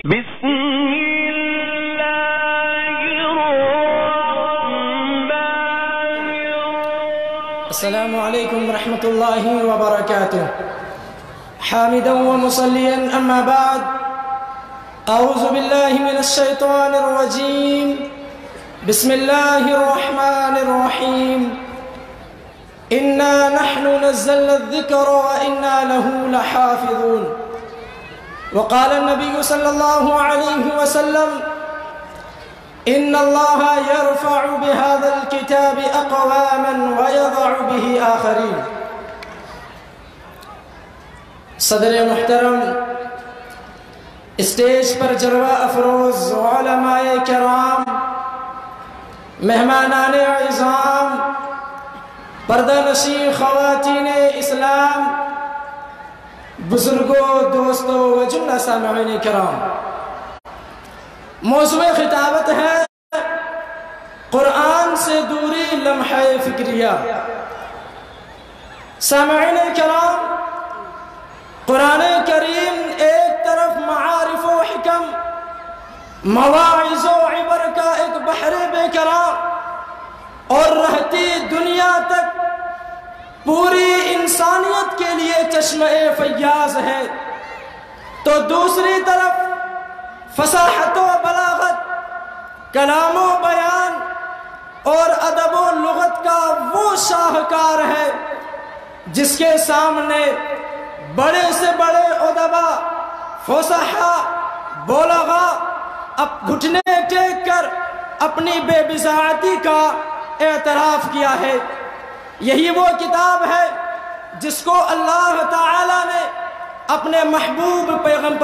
بسم الله الرحمن الرحيم. السلام عليكم ورحمة الله وبركاته. حامدا ومصليا أما بعد، أعوذ بالله من الشيطان الرجيم. بسم الله الرحمن الرحيم. إنا نحن نزلنا الذكر وإنا له لحافظون. وقال النبي صلى الله عليه وسلم: إن الله يرفع بهذا الكتاب أقواما ويضع به آخرين. صدر محترم، اسٹیج پر جلوہ افروز علماء کرام، مہمانان عظام، پردہ نشین خواتین اسلام، بزرگوں، دوستوں و جملہ سامعین کرام، موضوع خطابت ہے قرآن سے دوری لمحہ فکریہ۔ سامعین کرام، قرآن کریم ایک طرف معارف و حکم، مواعظ و عبر کا ایک بحر بے کرام اور رہتی دنیا تک پوری انسانیت کے لیے چشمہ فیاض ہے، تو دوسری طرف فصاحت و بلاغت، کلام و بیان اور ادب و لغت کا وہ شاہکار ہے جس کے سامنے بڑے سے بڑے ادبا، فصحا، بلغا اب گھٹنے ٹیک کر اپنی بے بضاعتی کا اعتراف کیا ہے۔ یہی وہ کتاب ہے جس کو اللہ تعالی نے اپنے محبوب پیغمبر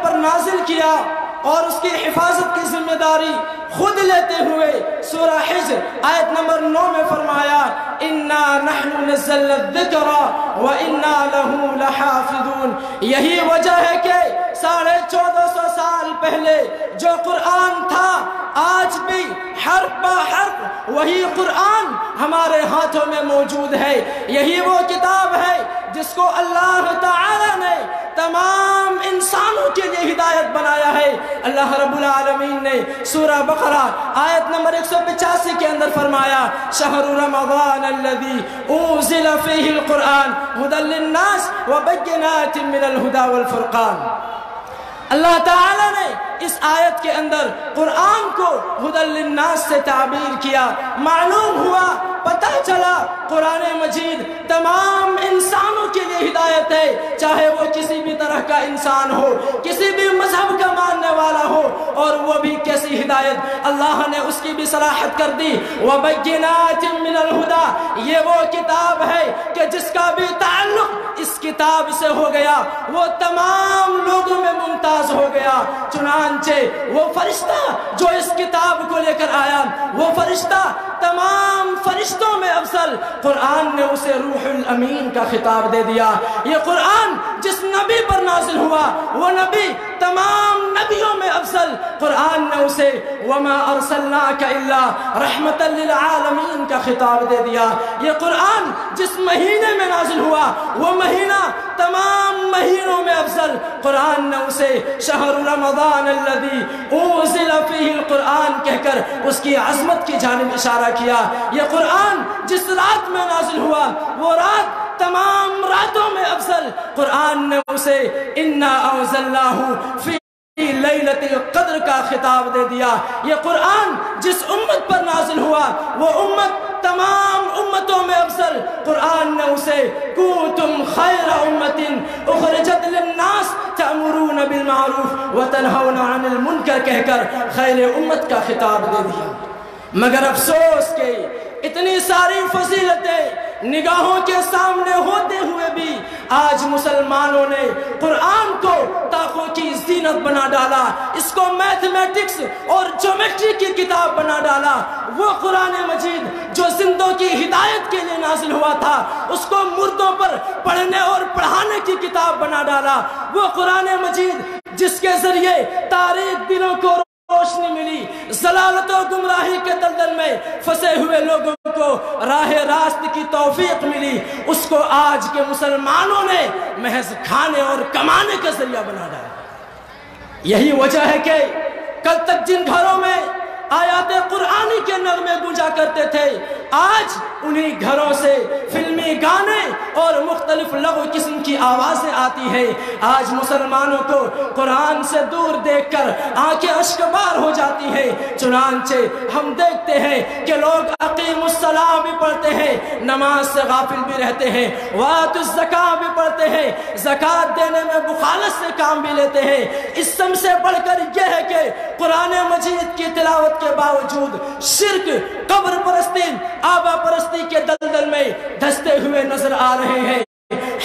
پر نازل کیا اور اس کی حفاظت کی ذمہ داری خود لیتے ہوئے سورہ حجر آیت نمبر 9 میں فرمایا: اِنَّا نَحْنُ نَزَّلْنَا الذِّكْرَ وَإِنَّا لَهُ لَحَافِظُونَ۔ یہی وجہ ہے کہ 1450 سال پہلے جو قرآن تھا، آج بھی حرف با حرف وہی قرآن ہمارے ہاتھوں میں موجود ہے۔ یہی وہ کتاب ہے جس کو اللہ تعالی نے تمام انسانوں کے لیے ہدایت بنایا ہے۔ اللہ رب العالمین نے سورہ بقرہ آیت نمبر 185 کے اندر فرمایا: شہر رمضان الذی انزل فیہ القرآن ھدی للناس وبینات من الھدی والفرقان۔ اللہ تعالی نے اس آیت کے اندر قرآن کو ھدی للناس سے تعبیر کیا۔ معلوم ہوا، پتہ چلا، قرآن مجید تمام انسانوں کے لیے ہدایت ہے، چاہے وہ کسی بھی طرح کا انسان ہو، کسی بھی مذہب کا ماننے والا ہو، اور وہ بھی کیسی ہدایت اللہ نے اس کی بھی صلاحت کر دی۔ وَبَيِّنَاتٍ مِّنَ الْهُدَى، یہ وہ کتاب ہے کہ جس کا بھی تعلق اس کتاب سے ہو گیا وہ تمام لوگوں میں ممتاز ہو گیا۔ چنانچہ وہ فرشتہ جو اس کتاب کو لے کر آیا، وہ فرشتہ تمام فرشتوں میں افضل، قرآن نے اسے روح الامین کا خطاب دے دیا۔ یہ قرآن جس نبی پر نازل ہوا وہ نبی تمام نبیوں میں افضل، قرآن نے اسے وَمَا أَرْسَلْنَاكَ إِلَّا رَحْمَةً لِلْعَالَمِينَ کا خطاب دے دیا۔ یہ قرآن جس مہینے میں نازل ہوا وہ مہینہ تمام مہینوں میں افضل، قرآن نے اسے شہر رمضان الذی انزل فیہ القرآن کہہ کر اس کی عظمت کی جانب اشارہ کیا۔ یہ قرآن جس رات میں نازل ہوا وہ رات تمام راتوں میں افضل، قرآن نے اسے اِنَّا أَنزَلْنَاهُ فِي لیلۃ القدر کا خطاب دے دیا۔ یہ قرآن جس امت پر نازل ہوا وہ امت تمام امتوں میں افضل، قرآن نے اسے کنتم خیر امۃ اخرجت للناس تأمرون بالمعروف وتنہون عن المنکر کہہ کر خیر امت کا خطاب دے دیا۔ مگر افسوس کہ اتنی ساری فضیلتیں نگاہوں کے سامنے ہوتے ہوئے بھی آج مسلمانوں نے قرآن کو طاقوں کی زینت بنا ڈالا، اس کو میتھمیٹکس اور جیومیٹری کی کتاب بنا ڈالا۔ وہ قرآن مجید جو زندوں کی ہدایت کے لیے نازل ہوا تھا اس کو مردوں پر پڑھنے اور پڑھانے کی کتاب بنا ڈالا۔ وہ قرآن مجید جس کے ذریعے تاریخ دلوں کو روشنی ملی، ضلالت و گمراہی کے دلدل میں پھنسے ہوئے لوگوں کو راہ راست کی توفیق ملی، اس کو آج کے مسلمانوں نے محض کھانے اور کمانے کا ذریعہ بنا ڈالا۔ یہی وجہ ہے کہ کل تک جن گھروں میں آیات قرآنی کے نغمے گونجا کرتے تھے، آج انہی گھروں سے فلمی گانے اور مختلف لغو قسم کی آوازیں آتی ہیں۔ آج مسلمانوں کو قرآن سے دور دیکھ کر آنکھیں اشکبار ہو جاتی ہیں۔ چنانچہ ہم دیکھتے ہیں کہ لوگ اقیم الصلاۃ بھی پڑھتے ہیں، نماز سے غافل بھی رہتے ہیں، وآتوا الزکاۃ بھی پڑھتے ہیں، زکوٰۃ دینے میں مخالصت سے کام بھی لیتے ہیں۔ اس سب سے بڑھ کر یہ ہے کہ قرآن مجید کی تلاوت کے باوجود شرک، قبر پرستی، آبا پرستی کے دلدل میں دھستے ہوئے نظر آ رہے ہیں۔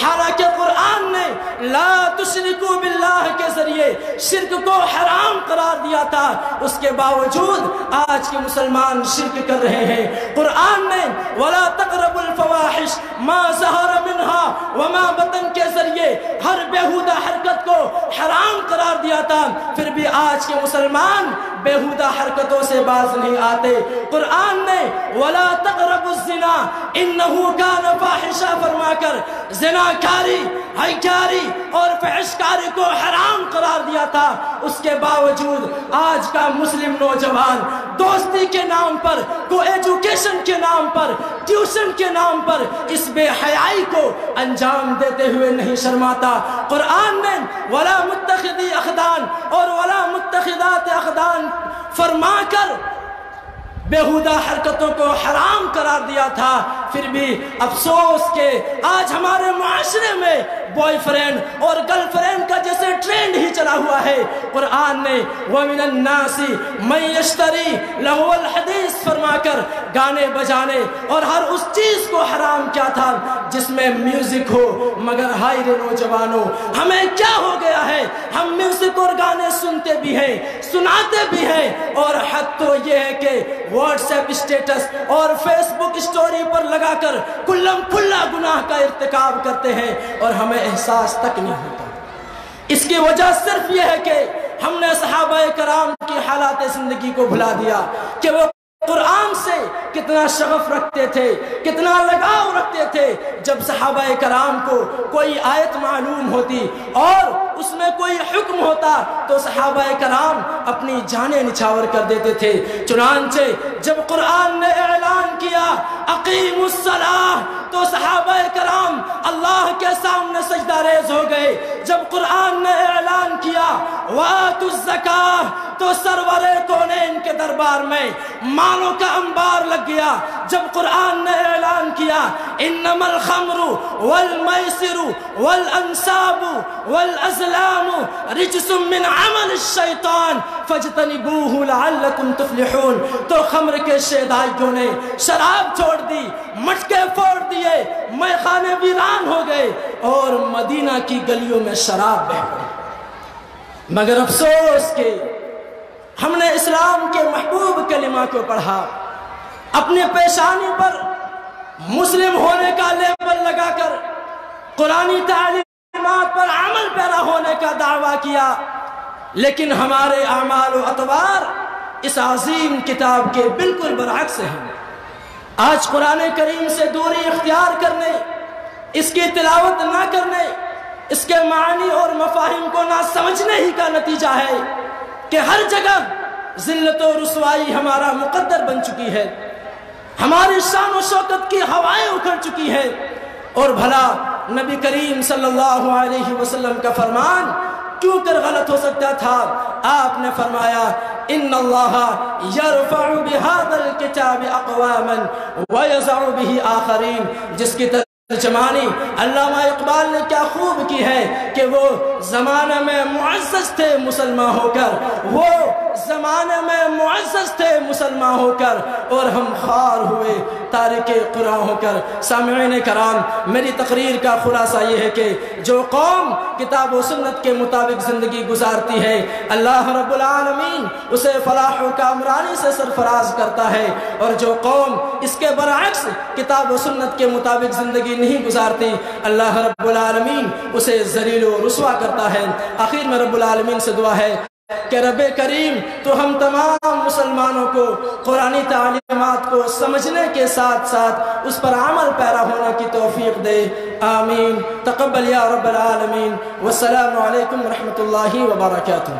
حالانکہ قرآن نے لا تشرکو باللہ کے ذریعے شرک کو حرام قرار دیا تھا، اس کے باوجود آج کے مسلمان شرک کر رہے ہیں۔ قرآن نے ولا تقربوا الفواحش ما ظہر منها وما بطن کے ذریعے ہر بیہودہ حرکت کو حرام قرار دیا تھا، پھر بھی آج کے مسلمان بیہودہ حرکتوں سے باز نہیں آتے۔ قرآن نے ولا تقربوا الزنا انه كان فاحشا فرما کر زناکاری، ہیکاری اور فحشکاری کو حرام قرار دیا تھا، اس کے باوجود آج کا مسلم نوجوان دوستی کے نام پر، کو ایجوکیشن کے نام پر، ٹیوشن کے نام پر اس بے حیائی کو انجام دیتے ہوئے نہیں شرماتا۔ قرآن نے ولا متخذی اخدان اور ولا متخذات اخدان فرما کر بیہودہ حرکتوں کو حرام قرار دیا تھا، پھر بھی افسوس کہ آج ہمارے معاشرے میں بوائے فرینڈ اور گرل فرینڈ کا جیسے ٹرینڈ ہی چلا ہوا ہے۔ قرآن نے وَمِنَ النَّاسِ مَن يَشْتَرِي لَهْوَ الْحَدِيث فرما کر گانے بجانے اور ہر اس چیز کو حرام کیا تھا جس میں میوزک ہو، مگر ہائے رے نوجوانوں، ہمیں کیا ہو گیا ہے؟ ہم میوزک اور گانے سنتے بھی ہیں، سناتے بھی ہیں، اور حد تو یہ ہے کہ واٹس ایپ اسٹیٹس اور فیس بک اسٹوری پر لگا کر کلم کھلا گناہ کا ارتکاب کرتے ہیں اور ہمیں احساس تک نہیں ہوتا۔ اس کی وجہ صرف یہ ہے کہ ہم نے صحابہ کرام کی حالات زندگی کو بھلا دیا کہ وہ قرآن سے کتنا شغف رکھتے تھے، کتنا لگاؤ رکھتے تھے۔ جب صحابہ کرام کو کوئی آیت معلوم ہوتی اور اس میں کوئی حکم ہوتا تو صحابہ کرام اپنی جانیں نچھاور کر دیتے تھے۔ چنانچہ جب قرآن نے اعلان کیا اقیم الصلاۃ تو صحابہ کرام اللہ کے سامنے سجدہ ریز ہو گئے۔ جب قرآن نے اعلان کیا وآتوا الزکاۃ تو سرور کونین کے دربار میں مالوں کا انبار لگ گیا۔ جب قرآن نے اعلان کیا انما الخمر والمیسر والانصاب والازلام رجس من عمل الشیطان فاجتنبوه لعلکم تفلحون تو خمر کے شیدائیوں نے شراب چھوڑ دی، مٹکے پھوڑ دیے، میخانے ویران ہو گئے اور مدینہ کی گلیوں میں شراب بہہ گئی۔ مگر افسوس کہ ہم نے اسلام کے محبوب کلمہ کو پڑھا، اپنے پیشانی پر مسلم ہونے کا لیبل لگا کر قرآنی تعلیمات پر عمل پیرا ہونے کا دعویٰ کیا، لیکن ہمارے اعمال و اطوار اس عظیم کتاب کے بالکل برعکس ہیں۔ آج قرآن کریم سے دوری اختیار کرنے، اس کی تلاوت نہ کرنے، اس کے معنی اور مفاہیم کو نہ سمجھنے ہی کا نتیجہ ہے کہ ہر جگہ ذلت و رسوائی ہمارا مقدر بن چکی ہے، ہماری شان و شوکت کی ہوائیں اکھڑ چکی ہے۔ اور بھلا نبی کریم صلی اللہ علیہ وسلم کا فرمان کیوں کر غلط ہو سکتا تھا؟ آپ نے فرمایا ان اللہ یرفع بہذا الکتاب اقواما ویضع بہ آخرین، جس کی ترجمانی علامہ اقبال نے کیا خوب کی ہے کہ وہ زمانے میں معزز تھے مسلمان ہو کر، وہ زمانے میں معزز تھے مسلمان ہو کر، اور ہم خوار ہوئے تارک قرآن ہو کر۔ سامعین کرام، میری تقریر کا خلاصہ یہ ہے کہ جو قوم کتاب و سنت کے مطابق زندگی گزارتی ہے، اللہ رب العالمین اسے فلاح و کامرانی سے سرفراز کرتا ہے، اور جو قوم اس کے برعکس کتاب و سنت کے مطابق زندگی نہیں گزارتی، اللہ رب العالمین اسے ذلیل و رسوا کرتا ہے۔ آخر میں رب العالمین سے دعا ہے کہ رب کریم تو ہم تمام مسلمانوں کو قرآنی تعلیمات کو سمجھنے کے ساتھ ساتھ اس پر عمل پیرا ہونے کی توفیق دے، آمین۔ تقبل یا رب العالمین، والسلام علیکم ورحمۃ اللہ وبرکاتہ۔